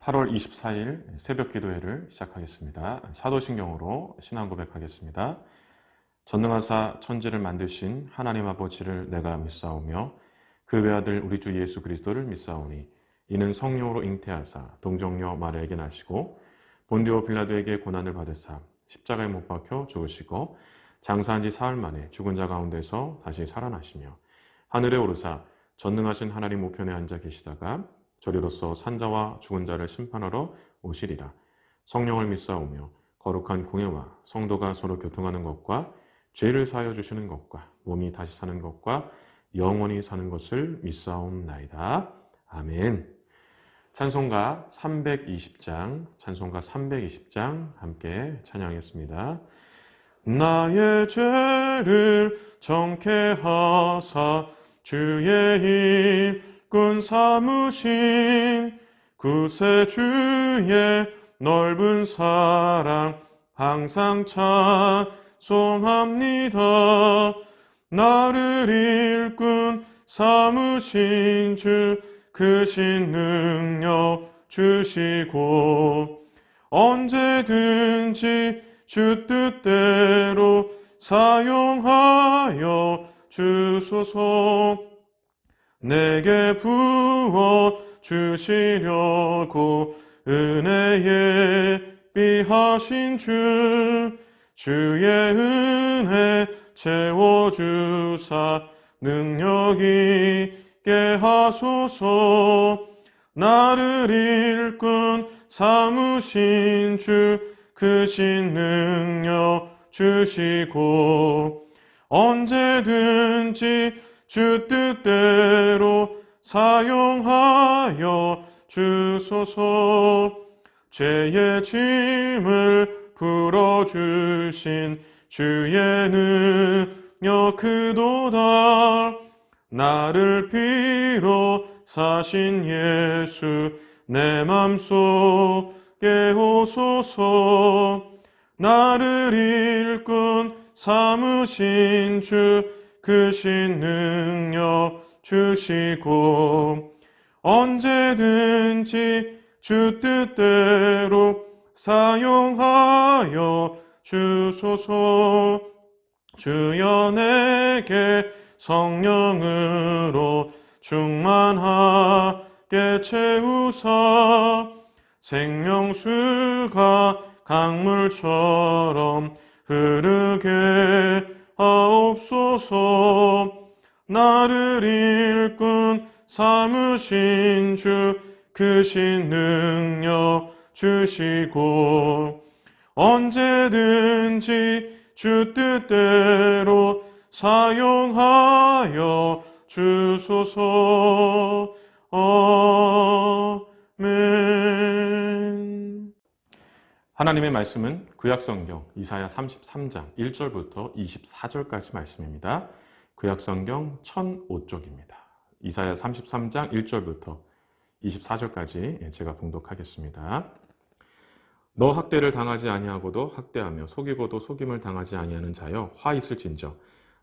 8월 24일 새벽 기도회를 시작하겠습니다. 사도신경으로 신앙 고백하겠습니다. 전능하사 천지를 만드신 하나님 아버지를 내가 믿사오며 그 외아들 우리 주 예수 그리스도를 믿사오니 이는 성령으로 잉태하사 동정녀 마리아에게 나시고 본디오 빌라도에게 고난을 받으사 십자가에 못 박혀 죽으시고 장사한 지 사흘 만에 죽은 자 가운데서 다시 살아나시며 하늘에 오르사 전능하신 하나님 우편에 앉아 계시다가 저리로서 산자와 죽은 자를 심판하러 오시리라. 성령을 믿사오며 거룩한 공예와 성도가 서로 교통하는 것과 죄를 사하여 주시는 것과 몸이 다시 사는 것과 영원히 사는 것을 믿사옵나이다. 아멘. 찬송가 320장 함께 찬양했습니다. 나의 죄를 정케 하사 주의 일꾼 삼으신 구세주의 넓은 사랑 항상 찬송합니다. 나를 일꾼 삼으신 주 크신 능력 주시고 언제든지 주 뜻대로 사용하여 주소서. 내게 부어 주시려고 은혜에 예비하신 주의 은혜 채워주사 능력 있게 하소서. 나를 일꾼 삼으신 주 크신 능력 주시고 언제든지 주 뜻대로 사용하여 주소서. 죄의 짐을 풀어주신 주의 능력 크도다. 나를 비로 사신 예수 내 맘속에 오소서. 나를 일꾼 삼으신 주 크신 능력 주시고 언제든지 주 뜻대로 사용하여 주소서. 주여 내게 성령으로 충만하게 채우사 생명수가 강물처럼 흐르게 하옵소서. 나를 일꾼 삼으신 주 크신 능력 주시고 언제든지 주 뜻대로 사용하여 주소서. 아멘. 하나님의 말씀은 구약성경 이사야 33장 1절부터 24절까지 말씀입니다. 구약성경 1005쪽입니다. 이사야 33장 1절부터 24절까지 제가 봉독하겠습니다. 너 학대를 당하지 아니하고도 학대하며 속이고도 속임을 당하지 아니하는 자여 화 있을진저.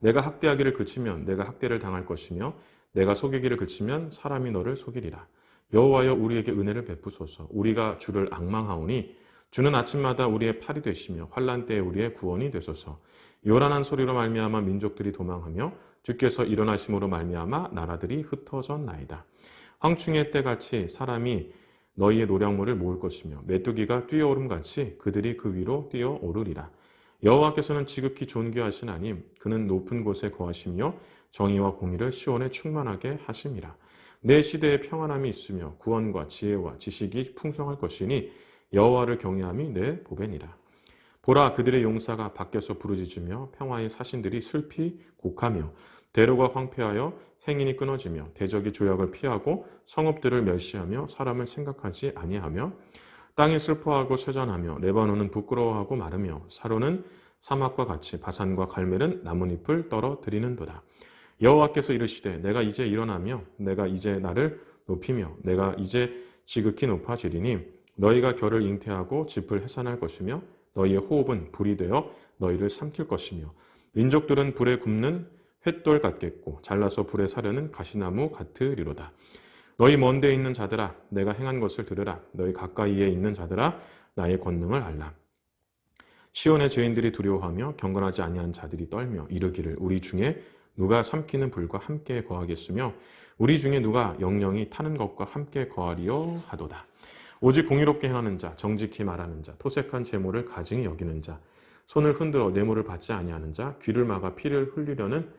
내가 학대하기를 그치면 내가 학대를 당할 것이며 내가 속이기를 그치면 사람이 너를 속이리라. 여호와여 우리에게 은혜를 베푸소서. 우리가 주를 앙망하오니 주는 아침마다 우리의 팔이 되시며 환난 때에 우리의 구원이 되소서. 요란한 소리로 말미암아 민족들이 도망하며 주께서 일어나심으로 말미암아 나라들이 흩어졌나이다. 황충의 때같이 사람이 너희의 노량물을 모을 것이며 메뚜기가 뛰어오름같이 그들이 그 위로 뛰어오르리라. 여호와께서는 지극히 존귀하시나니 그는 높은 곳에 거하시며 정의와 공의를 시온에 충만하게 하심이라. 내 시대에 평안함이 있으며 구원과 지혜와 지식이 풍성할 것이니 여호와를 경외함이 내 보배니라. 보라 그들의 용사가 밖에서 부르짖으며 평화의 사신들이 슬피 곡하며 대로가 황폐하여 행인이 끊어지며 대적이 조약을 피하고 성읍들을 멸시하며 사람을 생각하지 아니하며 땅이 슬퍼하고 쇠잔하며 레바논은 부끄러워하고 마르며 사로는 사막과 같이 바산과 갈멜은 나뭇잎을 떨어뜨리는도다. 여호와께서 이르시되 내가 이제 일어나며 내가 이제 나를 높이며 내가 이제 지극히 높아지리니 너희가 결을 잉태하고 짚을 해산할 것이며 너희의 호흡은 불이 되어 너희를 삼킬 것이며 민족들은 불에 굽는 횃돌 같겠고 잘라서 불에 사려는 가시나무 같으리로다. 너희 먼데 있는 자들아 내가 행한 것을 들으라. 너희 가까이에 있는 자들아 나의 권능을 알라. 시온의 죄인들이 두려워하며 경건하지 아니한 자들이 떨며 이르기를 우리 중에 누가 삼키는 불과 함께 거하겠으며 우리 중에 누가 영영이 타는 것과 함께 거하리요 하도다. 오직 공의롭게 행하는 자, 정직히 말하는 자, 토색한 재물을 가증히 여기는 자, 손을 흔들어 뇌물을 받지 아니하는 자, 귀를 막아 피를 흘리려는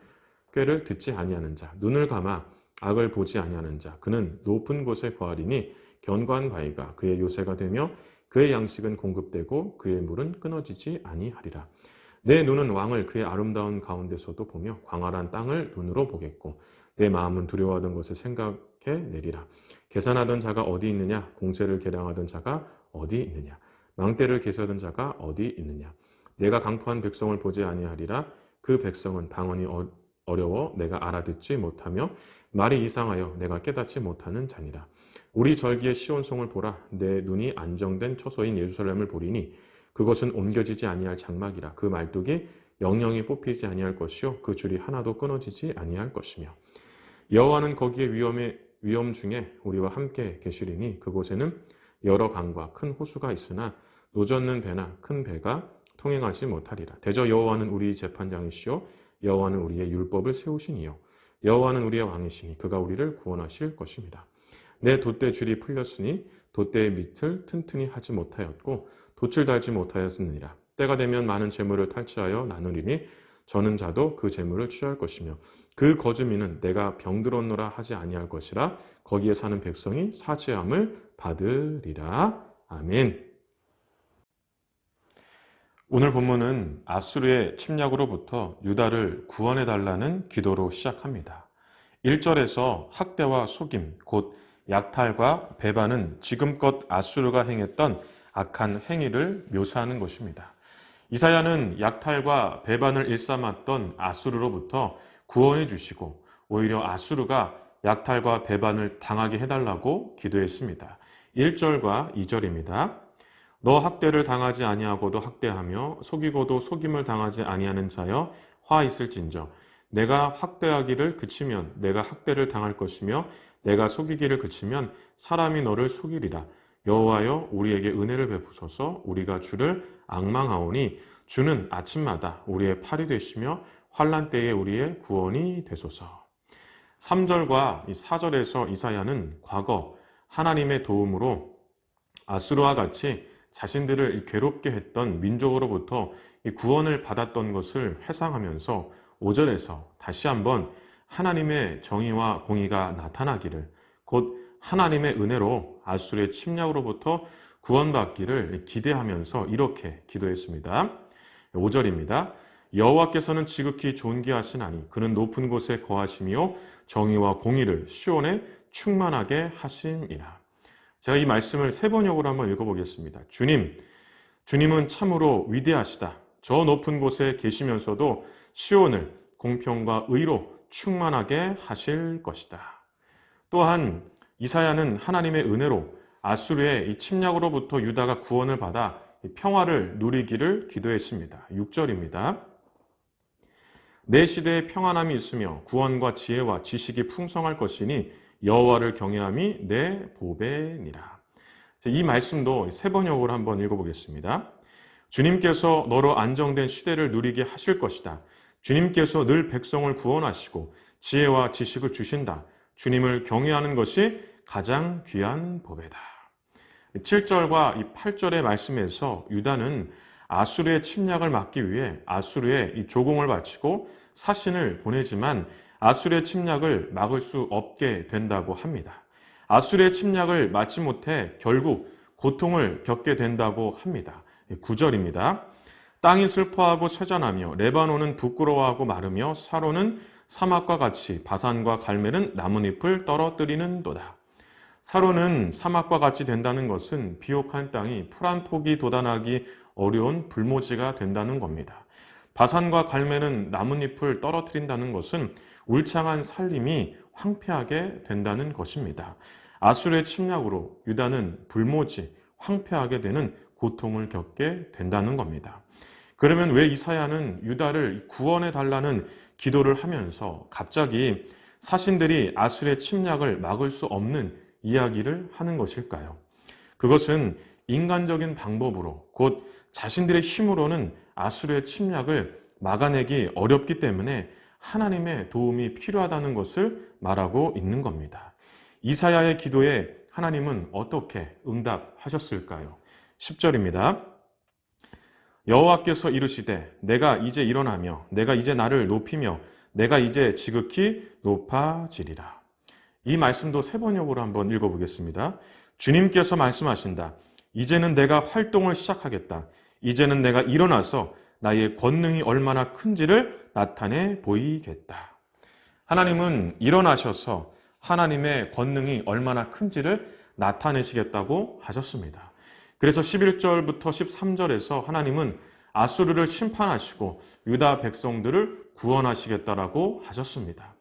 꾀를 듣지 아니하는 자, 눈을 감아 악을 보지 아니하는 자, 그는 높은 곳에 거하리니 견고한 바위가 그의 요새가 되며 그의 양식은 공급되고 그의 물은 끊어지지 아니하리라. 내 눈은 왕을 그의 아름다운 가운데서도 보며 광활한 땅을 눈으로 보겠고 내 마음은 두려워하던 것을 생각해 내리라. 계산하던 자가 어디 있느냐? 공세를 계량하던 자가 어디 있느냐? 망대를 계수하던 자가 어디 있느냐? 내가 강포한 백성을 보지 아니하리라. 그 백성은 방언이 어려워 내가 알아듣지 못하며 말이 이상하여 내가 깨닫지 못하는 자니라. 우리 절기의 시온송을 보라. 내 눈이 안정된 처소인 예루살렘을 보리니 그것은 옮겨지지 아니할 장막이라. 그 말뚝이 영영이 뽑히지 아니할 것이요 그 줄이 하나도 끊어지지 아니할 것이며 여호와는 거기에 위험 중에 우리와 함께 계시리니 그곳에는 여러 강과 큰 호수가 있으나 노젓는 배나 큰 배가 통행하지 못하리라. 대저 여호와는 우리 재판장이시요 여호와는 우리의 율법을 세우시니요 여호와는 우리의 왕이시니 그가 우리를 구원하실 것입니다. 내 돛대 줄이 풀렸으니 돛대의 밑을 튼튼히 하지 못하였고 돛을 달지 못하였느니라. 때가 되면 많은 재물을 탈취하여 나누리니 저는 자도 그 재물을 취할 것이며 그 거주민은 내가 병들었노라 하지 아니할 것이라. 거기에 사는 백성이 사죄함을 받으리라. 아멘. 오늘 본문은 아수르의 침략으로부터 유다를 구원해달라는 기도로 시작합니다. 1절에서 학대와 속임, 곧 약탈과 배반은 지금껏 아수르가 행했던 악한 행위를 묘사하는 것입니다. 이사야는 약탈과 배반을 일삼았던 아수르로부터 구원해 주시고 오히려 아수르가 약탈과 배반을 당하게 해달라고 기도했습니다. 1절과 2절입니다. 너 학대를 당하지 아니하고도 학대하며 속이고도 속임을 당하지 아니하는 자여 화 있을진저 내가 학대하기를 그치면 내가 학대를 당할 것이며 내가 속이기를 그치면 사람이 너를 속이리라. 여호와여 우리에게 은혜를 베푸소서. 우리가 주를 앙망하오니 주는 아침마다 우리의 팔이 되시며 환난 때에 우리의 구원이 되소서. 3절과 4절에서 이사야는 과거 하나님의 도움으로 아수르와 같이 자신들을 괴롭게 했던 민족으로부터 구원을 받았던 것을 회상하면서 5절에서 다시 한번 하나님의 정의와 공의가 나타나기를, 곧 하나님의 은혜로 아수르의 침략으로부터 구원받기를 기대하면서 이렇게 기도했습니다. 5절입니다. 여호와께서는 지극히 존귀하시나니 그는 높은 곳에 거하시며 정의와 공의를 시온에 충만하게 하심이라. 제가 이 말씀을 세 번역으로 한번 읽어보겠습니다. 주님은 참으로 위대하시다. 저 높은 곳에 계시면서도 시온을 공평과 의로 충만하게 하실 것이다. 또한 이사야는 하나님의 은혜로 아수르의 이 침략으로부터 유다가 구원을 받아 평화를 누리기를 기도했습니다. 6절입니다. 내 시대에 평안함이 있으며 구원과 지혜와 지식이 풍성할 것이니 여호와를 경외함이 내 보배니라. 이 말씀도 세 번역으로 한번 읽어보겠습니다. 주님께서 너로 안정된 시대를 누리게 하실 것이다. 주님께서 늘 백성을 구원하시고 지혜와 지식을 주신다. 주님을 경외하는 것이 가장 귀한 보배다. 7절과 8절의 말씀에서 유다는 아수르의 침략을 막기 위해 아수르에 이 조공을 바치고 사신을 보내지만 아수르의 침략을 막을 수 없게 된다고 합니다. 아수르의 침략을 막지 못해 결국 고통을 겪게 된다고 합니다. 9절입니다. 땅이 슬퍼하고 쇠잔하며 레바논은 부끄러워하고 마르며 사로는 사막과 같이 바산과 갈멜은 나뭇잎을 떨어뜨리는도다. 사로는 사막과 같이 된다는 것은 비옥한 땅이 풀 한 폭이 돋아나기 어려운 불모지가 된다는 겁니다. 바산과 갈멜은 나뭇잎을 떨어뜨린다는 것은 울창한 산림이 황폐하게 된다는 것입니다. 아수르의 침략으로 유다는 불모지, 황폐하게 되는 고통을 겪게 된다는 겁니다. 그러면 왜 이사야는 유다를 구원해 달라는 기도를 하면서 갑자기 사신들이 아수르의 침략을 막을 수 없는 이야기를 하는 것일까요? 그것은 인간적인 방법으로 곧 자신들의 힘으로는 아수르의 침략을 막아내기 어렵기 때문에 하나님의 도움이 필요하다는 것을 말하고 있는 겁니다. 이사야의 기도에 하나님은 어떻게 응답하셨을까요? 10절입니다. 여호와께서 이르시되 내가 이제 일어나며 내가 이제 나를 높이며 내가 이제 지극히 높아지리라. 이 말씀도 세 번역으로 한번 읽어보겠습니다. 주님께서 말씀하신다. 이제는 내가 활동을 시작하겠다. 이제는 내가 일어나서 나의 권능이 얼마나 큰지를 나타내 보이겠다. 하나님은 일어나셔서 하나님의 권능이 얼마나 큰지를 나타내시겠다고 하셨습니다. 그래서 11절부터 13절에서 하나님은 아수르를 심판하시고 유다 백성들을 구원하시겠다라고 하셨습니다.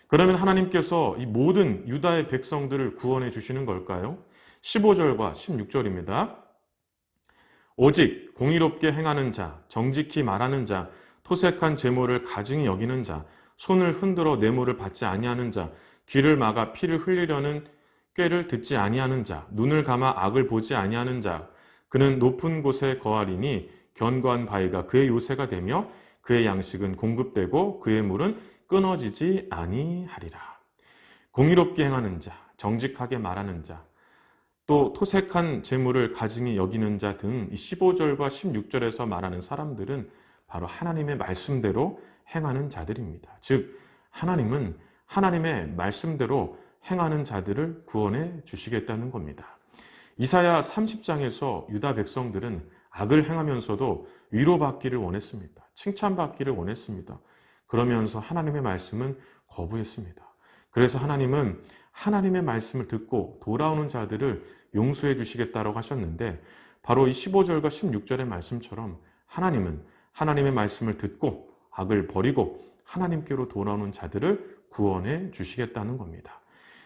그러면 하나님께서 이 모든 유다의 백성들을 구원해 주시는 걸까요? 15절과 16절입니다. 오직 공의롭게 행하는 자, 정직히 말하는 자, 토색한 재물을 가증히 여기는 자, 손을 흔들어 뇌물을 받지 아니하는 자, 귀를 막아 피를 흘리려는 꾀를 듣지 아니하는 자, 눈을 감아 악을 보지 아니하는 자, 그는 높은 곳에 거하리니 견고한 바위가 그의 요새가 되며 그의 양식은 공급되고 그의 물은 끊어지지 아니하리라. 공의롭게 행하는 자, 정직하게 말하는 자, 또 토색한 재물을 가증히 여기는 자 등 15절과 16절에서 말하는 사람들은 바로 하나님의 말씀대로 행하는 자들입니다. 즉 하나님은 하나님의 말씀대로 행하는 자들을 구원해 주시겠다는 겁니다. 이사야 30장에서 유다 백성들은 악을 행하면서도 위로받기를 원했습니다. 칭찬받기를 원했습니다. 그러면서 하나님의 말씀은 거부했습니다. 그래서 하나님은 하나님의 말씀을 듣고 돌아오는 자들을 용서해 주시겠다고 하셨는데 바로 이 15절과 16절의 말씀처럼 하나님은 하나님의 말씀을 듣고 악을 버리고 하나님께로 돌아오는 자들을 구원해 주시겠다는 겁니다.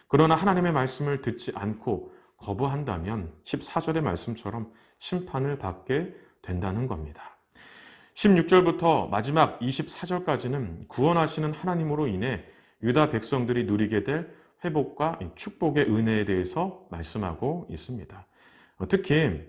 그러나 하나님의 말씀을 듣지 않고 거부한다면 14절의 말씀처럼 심판을 받게 된다는 겁니다. 16절부터 마지막 24절까지는 구원하시는 하나님으로 인해 유다 백성들이 누리게 될 회복과 축복의 은혜에 대해서 말씀하고 있습니다. 특히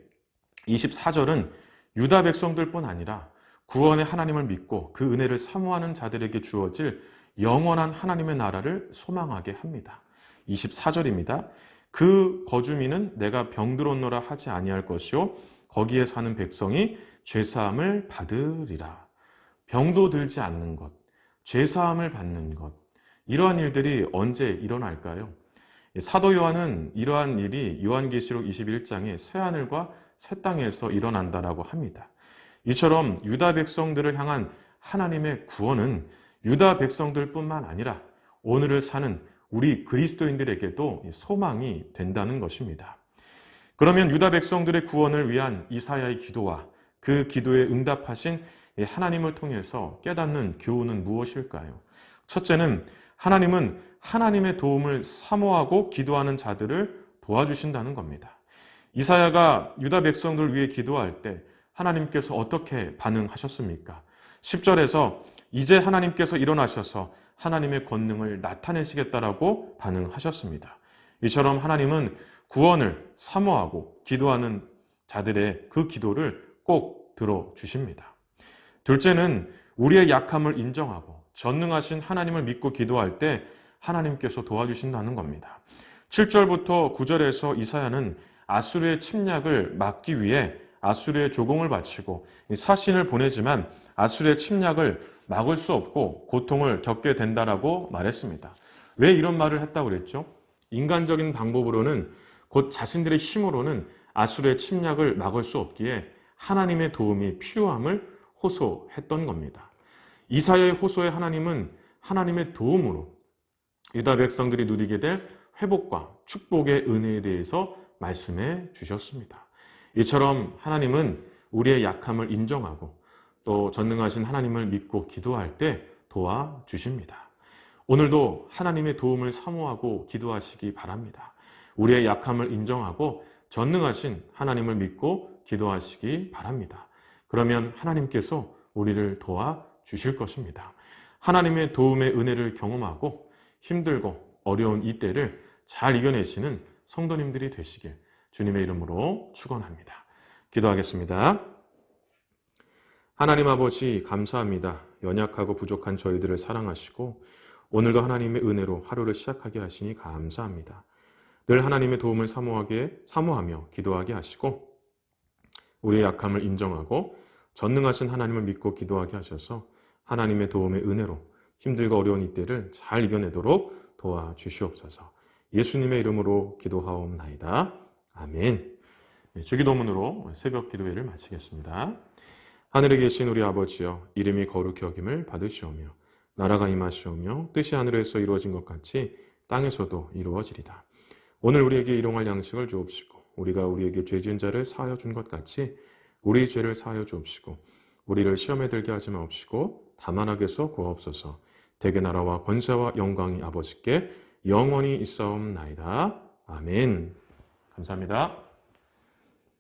24절은 유다 백성들뿐 아니라 구원의 하나님을 믿고 그 은혜를 사모하는 자들에게 주어질 영원한 하나님의 나라를 소망하게 합니다. 24절입니다. 그 거주민은 내가 병들었노라 하지 아니할 것이요 거기에 사는 백성이 죄사함을 받으리라. 병도 들지 않는 것, 죄사함을 받는 것, 이러한 일들이 언제 일어날까요? 사도 요한은 이러한 일이 요한계시록 21장의 새하늘과 새 땅에서 일어난다라고 합니다. 이처럼 유다 백성들을 향한 하나님의 구원은 유다 백성들뿐만 아니라 오늘을 사는 우리 그리스도인들에게도 소망이 된다는 것입니다. 그러면 유다 백성들의 구원을 위한 이사야의 기도와 그 기도에 응답하신 하나님을 통해서 깨닫는 교훈은 무엇일까요? 첫째는 하나님은 하나님의 도움을 사모하고 기도하는 자들을 도와주신다는 겁니다. 이사야가 유다 백성들을 위해 기도할 때 하나님께서 어떻게 반응하셨습니까? 10절에서 이제 하나님께서 일어나셔서 하나님의 권능을 나타내시겠다라고 반응하셨습니다. 이처럼 하나님은 구원을 사모하고 기도하는 자들의 그 기도를 꼭 들어주십니다. 둘째는 우리의 약함을 인정하고 전능하신 하나님을 믿고 기도할 때 하나님께서 도와주신다는 겁니다. 7절부터 9절에서 이사야는 아수르의 침략을 막기 위해 아수르의 조공을 바치고 사신을 보내지만 아수르의 침략을 막을 수 없고 고통을 겪게 된다라고 말했습니다. 왜 이런 말을 했다고 그랬죠? 인간적인 방법으로는 곧 자신들의 힘으로는 아수르의 침략을 막을 수 없기에 하나님의 도움이 필요함을 호소했던 겁니다. 이사야의 호소에 하나님은 하나님의 도움으로 유다 백성들이 누리게 될 회복과 축복의 은혜에 대해서 말씀해 주셨습니다. 이처럼 하나님은 우리의 약함을 인정하고 또 전능하신 하나님을 믿고 기도할 때 도와주십니다. 오늘도 하나님의 도움을 사모하고 기도하시기 바랍니다. 우리의 약함을 인정하고 전능하신 하나님을 믿고 기도하시기 바랍니다. 그러면 하나님께서 우리를 도와주실 것입니다. 하나님의 도움의 은혜를 경험하고 힘들고 어려운 이때를 잘 이겨내시는 성도님들이 되시길 주님의 이름으로 축원합니다. 기도하겠습니다. 하나님 아버지 감사합니다. 연약하고 부족한 저희들을 사랑하시고 오늘도 하나님의 은혜로 하루를 시작하게 하시니 감사합니다. 늘 하나님의 도움을 사모하며 기도하게 하시고 우리의 약함을 인정하고 전능하신 하나님을 믿고 기도하게 하셔서 하나님의 도움의 은혜로 힘들고 어려운 이때를 잘 이겨내도록 도와주시옵소서. 예수님의 이름으로 기도하옵나이다. 아멘. 주기도문으로 새벽 기도회를 마치겠습니다. 하늘에 계신 우리 아버지여, 이름이 거룩히 여김을 받으시오며 나라가 임하시오며 뜻이 하늘에서 이루어진 것 같이 땅에서도 이루어지리다. 오늘 우리에게 일용할 양식을 주옵시고 우리가 우리에게 죄 지은 자를 사하여 준 것 같이 우리 죄를 사하여 주옵시고 우리를 시험에 들게 하지 마옵시고 다만 악에서 구하옵소서. 대개 나라와 권세와 영광이 아버지께 영원히 있사옵나이다. 아멘. 감사합니다.